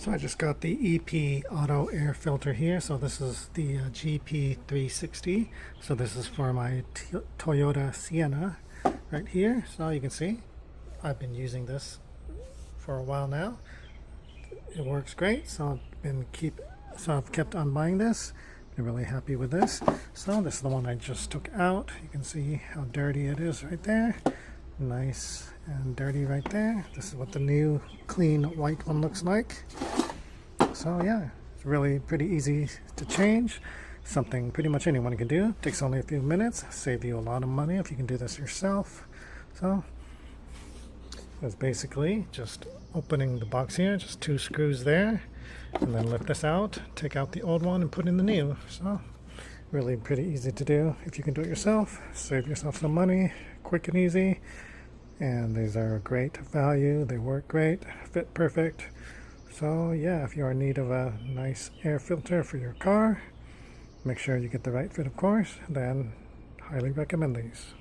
So I just got the EPAuto air filter here. So this is the GP360. So this is for my Toyota Sienna right here. So you can see I've been using this for a while now. It works great. So I've kept on buying this. Been really happy with this. So this is the one I just took out. You can see how dirty it is right there. Nice and dirty right there. This is what the new clean white one looks like. So yeah, it's really pretty easy to change. Something pretty much anyone can do. Takes only a few minutes. Save you a lot of money if you can do this yourself. So it's basically just opening the box here, just 2 screws there, and then lift this out, take out the old one and put in the new. So really pretty easy to do. If you can do it yourself, save yourself some money, quick and easy. And these are great value. They work great, fit perfect. So yeah, if you're in need of a nice air filter for your car, make sure you get the right fit, of course, then highly recommend these.